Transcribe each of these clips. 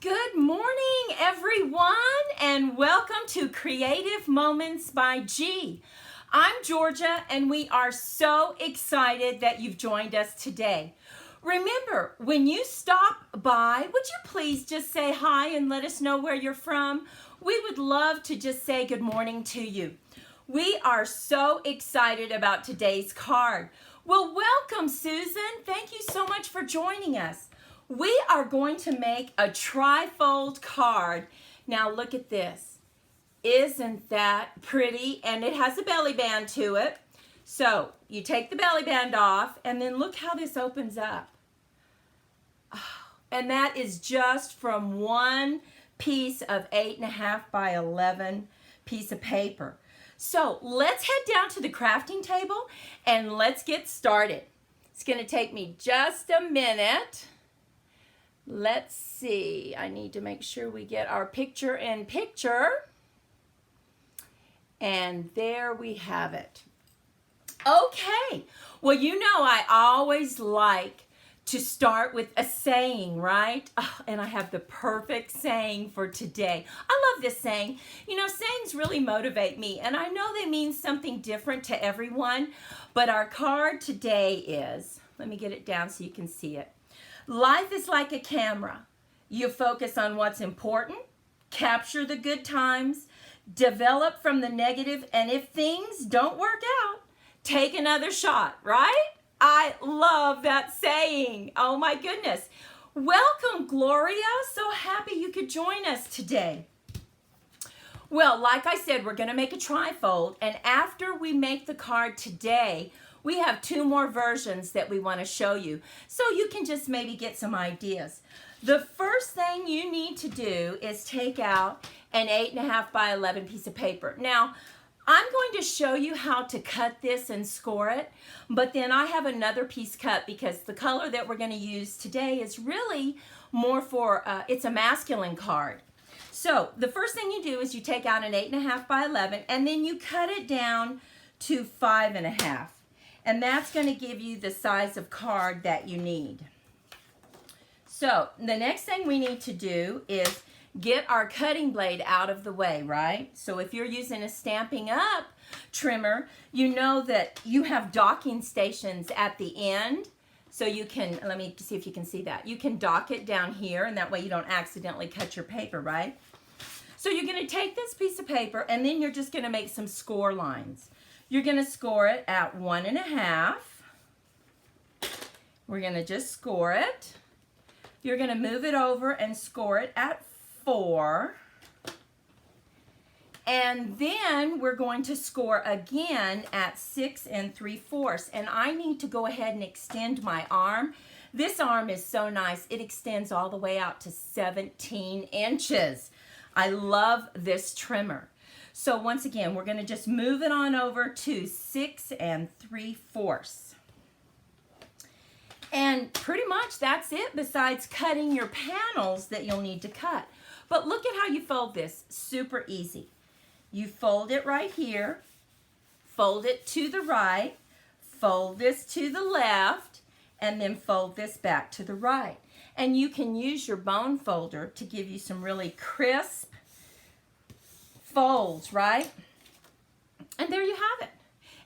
Good morning, everyone, and welcome to Creative Moments by G. I'm Georgia, and we are so excited that you've joined us today. Remember, when you stop by, would you please just say hi and let us know where you're from? We would love to just say good morning to you. We are so excited about today's card. Well, welcome, Susan. Thank you so much for joining us. We are going to make a trifold card. Now look at this. Isn't that pretty? And it has a belly band to it. So you take the belly band off and then look how this opens up. And that is just from one piece of 8.5 by 11 piece of paper. So let's head down to the crafting table and let's get started. It's going to take me just a minute. Let's see, I need to make sure we get our picture in picture. And there we have it. Okay, well, you know I always like to start with a saying, right? Oh, and I have the perfect saying for today. I love this saying. You know, sayings really motivate me, and I know they mean something different to everyone, but our card today is, let me get it down so you can see it. Life is like a camera. You focus on what's important, capture the good times, develop from the negative, and if things don't work out, take another shot, right? I love that saying. Oh my goodness. Welcome, Gloria. So happy you could join us today. Well, like I said, we're going to make a trifold, and after we make the card today, we have two more versions that we want to show you, so you can just maybe get some ideas. The first thing you need to do is take out an 8.5 by 11 piece of paper. Now, I'm going to show you how to cut this and score it, but then I have another piece cut because the color that we're going to use today is really more for, it's a masculine card. So the first thing you do is you take out an 8.5 by 11 and then you cut it down to 5.5. And that's going to give you the size of card that you need. So the next thing we need to do is get our cutting blade out of the way, right? So if you're using a Stampin' Up trimmer, you know that you have docking stations at the end. So you can, let me see if you can see that. You can dock it down here, and that way you don't accidentally cut your paper, right? So you're going to take this piece of paper, and then you're just going to make some score lines. You're going to score it at 1.5. We're going to just score it. You're going to move it over and score it at 4. And then we're going to score again at 6 3/4. And I need to go ahead and extend my arm. This arm is so nice. It extends all the way out to 17 inches. I love this trimmer. So once again, we're going to just move it on over to 6 3/4. And pretty much that's it besides cutting your panels that you'll need to cut. But look at how you fold this. Super easy. You fold it right here, fold it to the right, fold this to the left, and then fold this back to the right. And you can use your bone folder to give you some really crisp folds, right? And there you have it.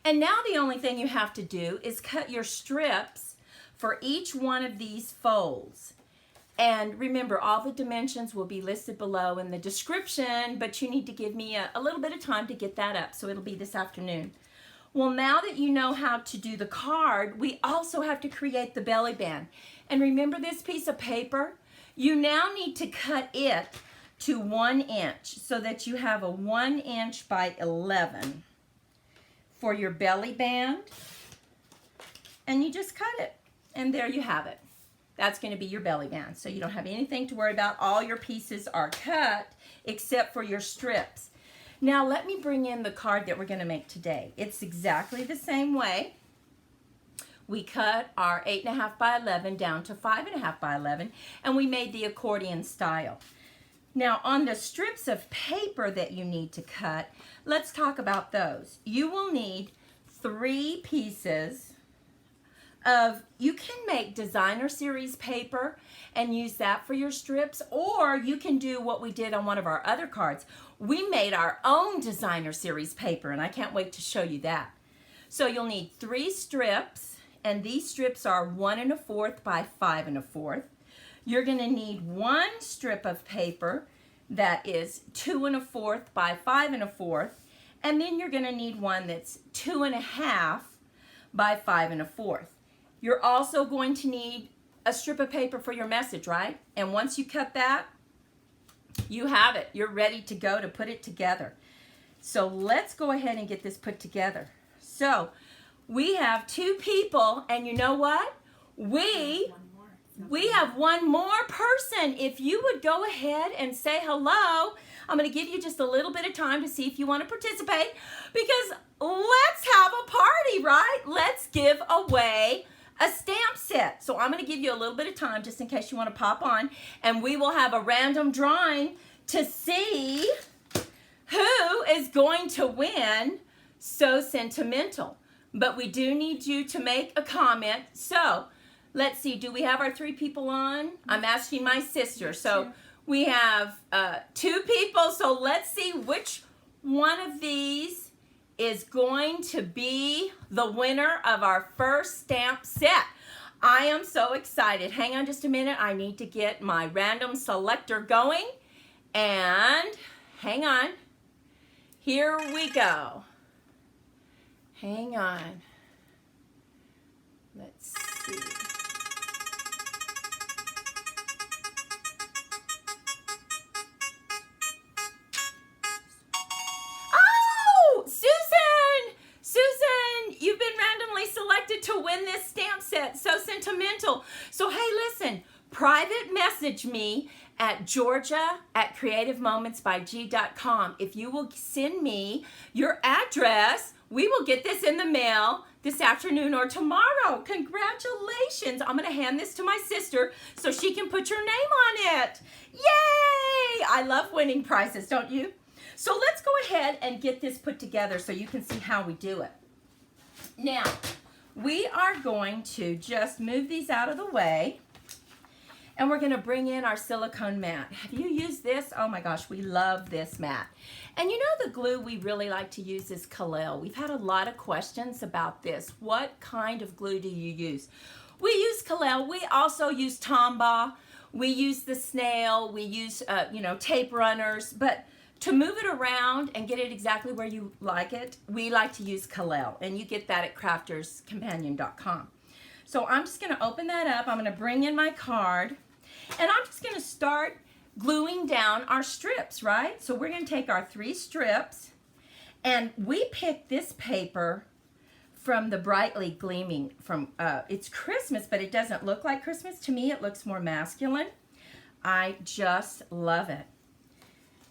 And now the only thing you have to do is cut your strips for each one of these folds. And remember, all the dimensions will be listed below in the description, but you need to give me a little bit of time to get that up, so it'll be this afternoon. Well, now that you know how to do the card, we also have to create the belly band. And remember this piece of paper? You now need to cut it to 1 inch so that you have a 1 inch by 11 for your belly band. And you just cut it. And there you have it. That's going to be your belly band. So you don't have anything to worry about. All your pieces are cut except for your strips. Now let me bring in the card that we're going to make today. It's exactly the same way. We cut our 8.5 by 11 down to 5.5 by 11, and we made the accordion style. Now on the strips of paper that you need to cut, let's talk about those. You will need 3 pieces you can make designer series paper and use that for your strips, or you can do what we did on one of our other cards. We made our own designer series paper, and I can't wait to show you that. So you'll need 3 strips, and these strips are 1 1/4 by 5 1/4. You're going to need 1 strip of paper that is 2 1/4 by 5 1/4, and then you're going to need one that's 2 1/2 by 5 1/4. You're also going to need a strip of paper for your message, right? And once you cut that, you have it. You're ready to go to put it together. So let's go ahead and get this put together. So we have 2 people, and you know what? We have one more person. If you would go ahead and say hello, I'm going to give you just a little bit of time to see if you want to participate, because let's have a party, right? Let's give away a stamp set. So I'm going to give you a little bit of time just in case you want to pop on, and we will have a random drawing to see who is going to win So Sentimental. But we do need you to make a comment. So let's see, do we have our 3 people on? I'm asking my sister. So we have 2 people, so let's see which one of these is going to be the winner of our first stamp set. I am so excited. Hang on just a minute. I need to get my random selector going. And hang on. Here we go. Hang on. Let's see. Susan, you've been randomly selected to win this stamp set, So Sentimental. So hey, listen, private message me at georgia@creativemomentsbyg.com. If you will send me your address, we will get this in the mail this afternoon or tomorrow. Congratulations. I'm going to hand this to my sister so she can put your name on it. Yay! I love winning prizes, don't you? So let's go ahead and get this put together so you can see how we do it. Now, we are going to just move these out of the way, and we're going to bring in our silicone mat. Have you used this? Oh my gosh, we love this mat. And you know the glue we really like to use is Kalel. We've had a lot of questions about this. What kind of glue do you use? We use Kalel. We also use Tombow. We use the snail. We use, tape runners. But to move it around and get it exactly where you like it, we like to use Kalel. And you get that at crafterscompanion.com. So I'm just going to open that up. I'm going to bring in my card. And I'm just going to start gluing down our strips, right? So we're going to take our 3 strips. And we picked this paper from the Brightly Gleaming. It's Christmas, but it doesn't look like Christmas. To me, it looks more masculine. I just love it.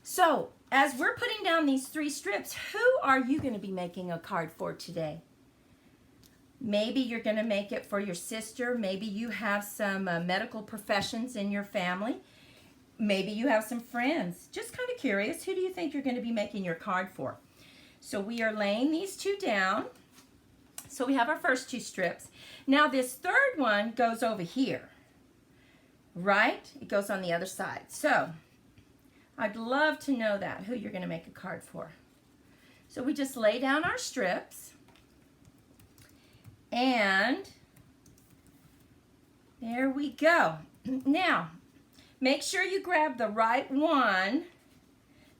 So as we're putting down these 3 strips, who are you going to be making a card for today? Maybe you're going to make it for your sister. Maybe you have some medical professions in your family. Maybe you have some friends. Just kind of curious, who do you think you're going to be making your card for? So we are laying these 2 down. So we have our first 2 strips. Now this third one goes over here, right? It goes on the other side. So I'd love to know that, who you're going to make a card for. So we just lay down our strips. And there we go. Now, make sure you grab the right one,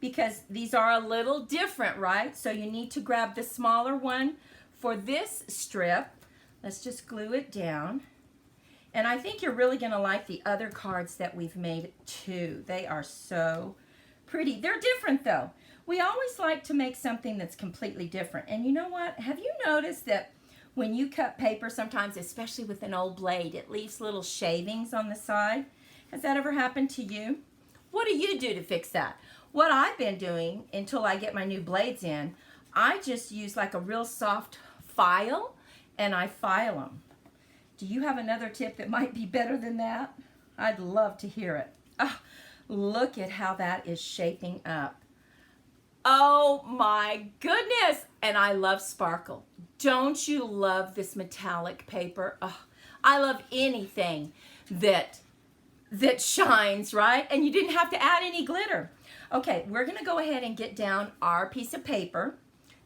because these are a little different, right? So you need to grab the smaller one for this strip. Let's just glue it down. And I think you're really going to like the other cards that we've made too. They are so pretty. They're different though. We always like to make something that's completely different. And you know what? Have you noticed that when you cut paper, sometimes, especially with an old blade, it leaves little shavings on the side? Has that ever happened to you? What do you do to fix that? What I've been doing until I get my new blades in, I just use like a real soft file, and I file them. Do you have another tip that might be better than that? I'd love to hear it. Oh, look at how that is shaping up. Oh my goodness. And I love sparkle. Don't you love this metallic paper? Oh, I love anything that shines, right? And you didn't have to add any glitter. Okay, we're gonna go ahead and get down our piece of paper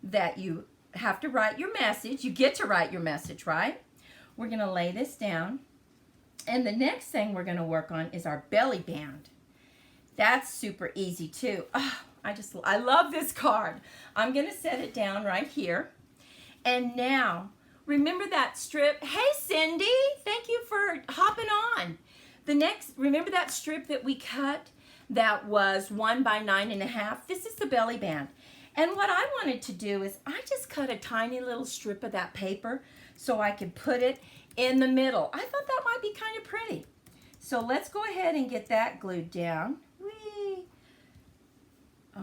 that you have to write your message. You get to write your message, right? We're gonna lay this down. And the next thing we're gonna work on is our belly band. That's super easy too. Oh, I love this card. I'm gonna set it down right here. And now, remember that strip? Hey Cindy, thank you for hopping on. Remember that strip that we cut that was 1 by 9.5? This is the belly band. And what I wanted to do is I just cut a tiny little strip of that paper so I could put it in the middle. I thought that might be kind of pretty. So let's go ahead and get that glued down. Whee!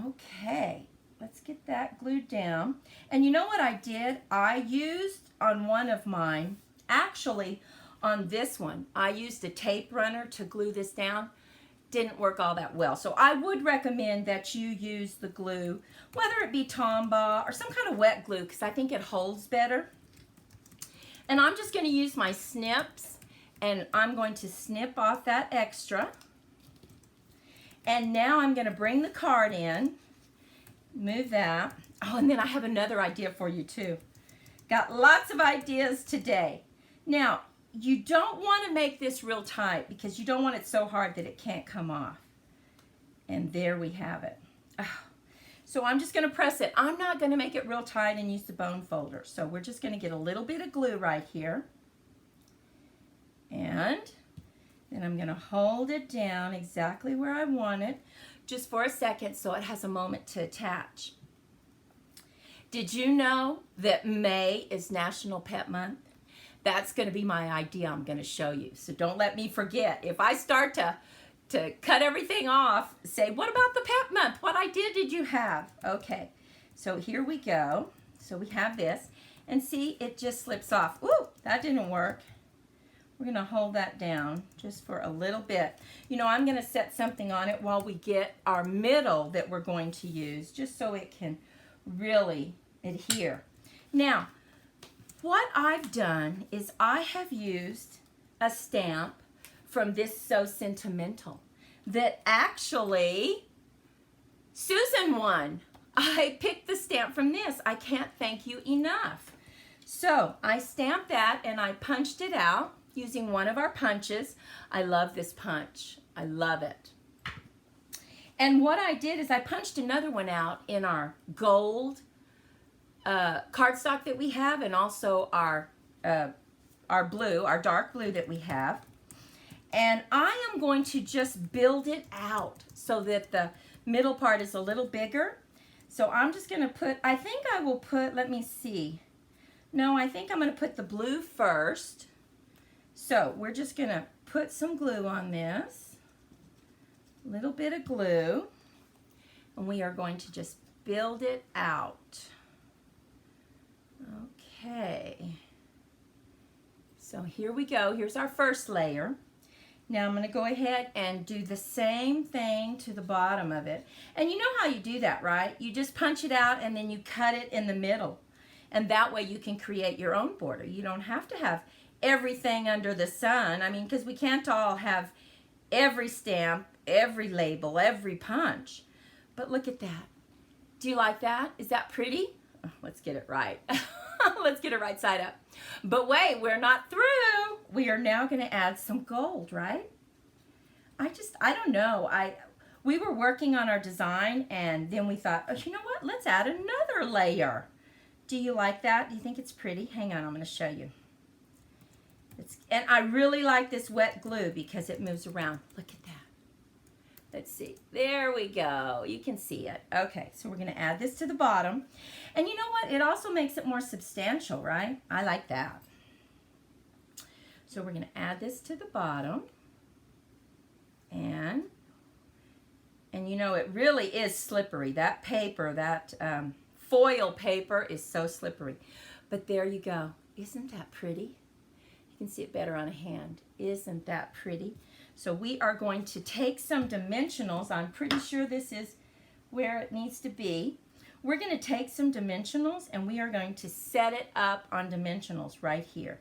Okay, let's get that glued down. And you know what I did? I used on one of mine, actually on this one, I used a tape runner to glue this down. Didn't work all that well. So I would recommend that you use the glue, whether it be Tombow or some kind of wet glue, because I think it holds better. And I'm just going to use my snips, and I'm going to snip off that extra. And now I'm going to bring the card in, move that. Oh, and then I have another idea for you too. Got lots of ideas today. Now, you don't want to make this real tight because you don't want it so hard that it can't come off. And there we have it. Oh. So I'm just going to press it. I'm not going to make it real tight and use the bone folder. So we're just going to get a little bit of glue right here. And then I'm going to hold it down exactly where I want it just for a second so it has a moment to attach. Did you know that May is National Pet Month? That's going to be my idea I'm going to show you. So don't let me forget. If I start to cut everything off, say, what about the pet month? What idea did you have? Okay, so here we go. So we have this. And see, it just slips off. Ooh, that didn't work. We're going to hold that down just for a little bit. You know, I'm going to set something on it while we get our middle that we're going to use, just so it can really adhere. Now, what I've done is I have used a stamp from this So Sentimental that actually Susan won. I picked the stamp from this. I can't thank you enough. So I stamped that and I punched it out using one of our punches. I love this punch. I love it. And what I did is I punched another one out in our gold cardstock that we have, and also our blue, our dark blue that we have. And I am going to just build it out so that the middle part is a little bigger. So I'm just going to put, I think I will put, let me see. No, I think I'm going to put the blue first. So we're just going to put some glue on this. A little bit of glue. And we are going to just build it out. Okay. So here we go. Here's our first layer. Now I'm going to go ahead and do the same thing to the bottom of it. And you know how you do that, right? You just punch it out and then you cut it in the middle. And that way you can create your own border. You don't have to have everything under the sun. I mean, because we can't all have every stamp, every label, every punch. But look at that. Do you like that? Is that pretty? Oh, let's get it right. Let's get it right side up. But wait, we're not through. We are now going to add some gold, right? I don't know. We were working on our design and then we thought, oh, you know what? Let's add another layer. Do you like that? Do you think it's pretty? Hang on, I'm going to show you. And I really like this wet glue because it moves around. Look at that. Let's see. There we go. You can see it. Okay, so we're going to add this to the bottom. And you know what? It also makes it more substantial, right? I like that. So we're going to add this to the bottom. And you know, it really is slippery. That paper, that foil paper is so slippery. But there you go. Isn't that pretty? You can see it better on a hand. Isn't that pretty? So we are going to take some dimensionals. I'm pretty sure this is where it needs to be. We're going to take some dimensionals and we are going to set it up on dimensionals right here,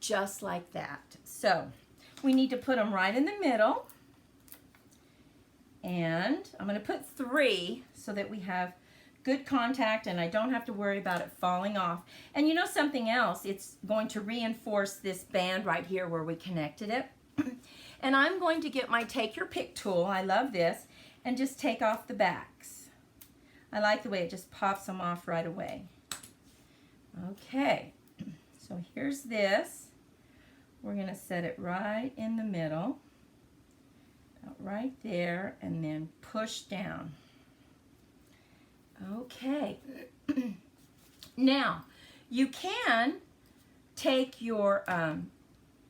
just like that. So we need to put them right in the middle. And I'm going to put 3 so that we have good contact and I don't have to worry about it falling off. And you know something else, it's going to reinforce this band right here where we connected it. And I'm going to get my take your pick tool, I love this, and just take off the backs. I like the way it just pops them off right away. Okay, so here's this. We're going to set it right in the middle. Right there, and then push down. Okay. Now, you can take your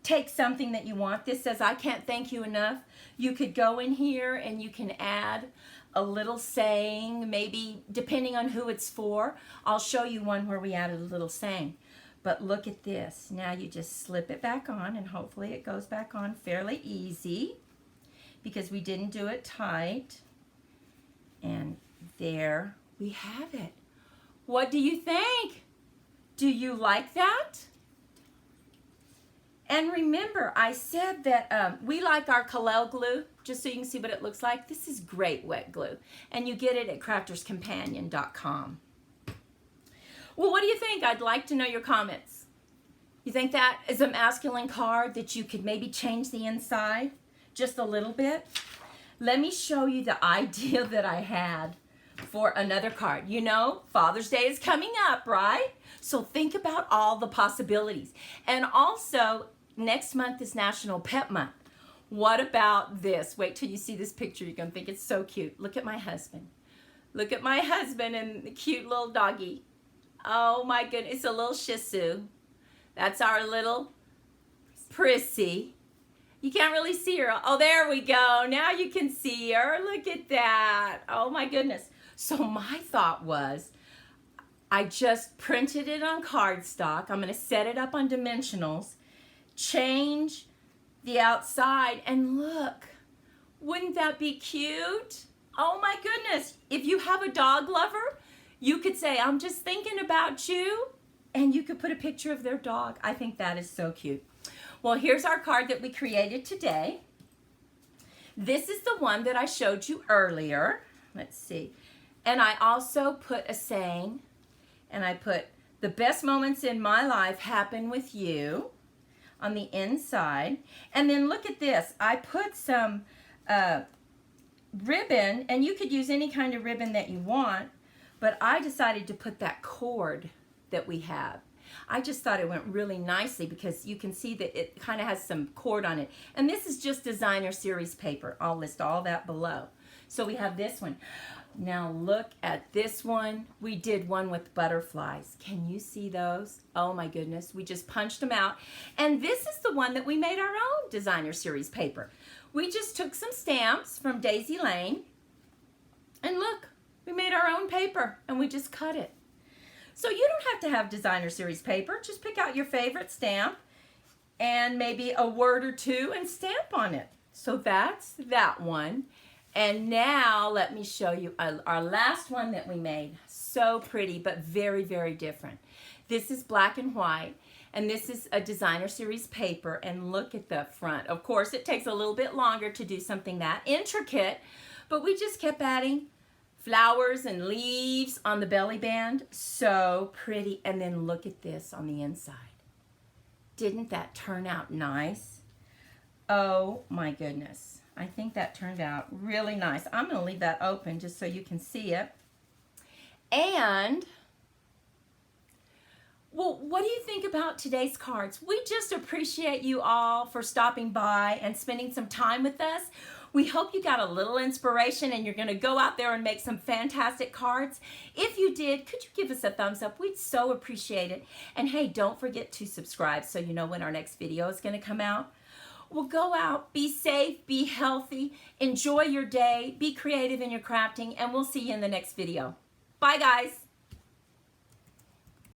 take something that you want. This says, I can't thank you enough. You could go in here and you can add a little saying, maybe depending on who it's for. I'll show you one where we added a little saying. But look at this. Now you just slip it back on and hopefully it goes back on fairly easy, because we didn't do it tight. And there we have it. What do you think? Do you like that? And remember, I said that we like our Kalel glue, just so you can see what it looks like. This is great wet glue, and you get it at crafterscompanion.com. Well, what do you think? I'd like to know your comments. You think that is a masculine card that you could maybe change the inside just a little bit? Let me show you the idea that I had for another card. You know, Father's Day is coming up, right? So think about all the possibilities. And also, next month is National Pet Month. What about this? Wait till you see this picture. You're going to think it's so cute. Look at my husband. Look at my husband and the cute little doggy. Oh my goodness, it's a little Shih Tzu. That's our little Prissy. You can't really see her. Oh, there we go. Now you can see her. Look at that. Oh my goodness. So my thought was, I just printed it on cardstock. I'm going to set it up on dimensionals, change the outside, and look. Wouldn't that be cute? Oh my goodness. If you have a dog lover, you could say, I'm just thinking about you, and you could put a picture of their dog. I think that is so cute. Well, here's our card that we created today. This is the one that I showed you earlier. Let's see. And I also put a saying, and I put, the best moments in my life happen with you on the inside. And then look at this. I put some ribbon, and you could use any kind of ribbon that you want, but I decided to put that cord that we have. I just thought it went really nicely because you can see that it kind of has some cord on it. And this is just designer series paper. I'll list all that below. So we have this one. Now look at this one. We did one with butterflies. Can you see those? Oh my goodness. We just punched them out. And this is the one that we made our own designer series paper. We just took some stamps from Daisy Lane. And look, we made our own paper and we just cut it. So you don't have to have designer series paper. Just pick out your favorite stamp and maybe a word or two and stamp on it. So that's that one. And now let me show you our last one that we made. So pretty, but very, very different. This is black and white, and this is a designer series paper, and look at the front. Of course, it takes a little bit longer to do something that intricate, but we just kept adding flowers and leaves on the belly band. So pretty. And then look at this on the inside. Didn't that turn out nice? Oh my goodness. I think that turned out really nice. I'm going to leave that open just so you can see it. And, well, what do you think about today's cards? We just appreciate you all for stopping by and spending some time with us. We hope you got a little inspiration and you're going to go out there and make some fantastic cards. If you did, could you give us a thumbs up? We'd so appreciate it. And hey, don't forget to subscribe so you know when our next video is going to come out. Well, go out, be safe, be healthy, enjoy your day, be creative in your crafting, and we'll see you in the next video. Bye, guys.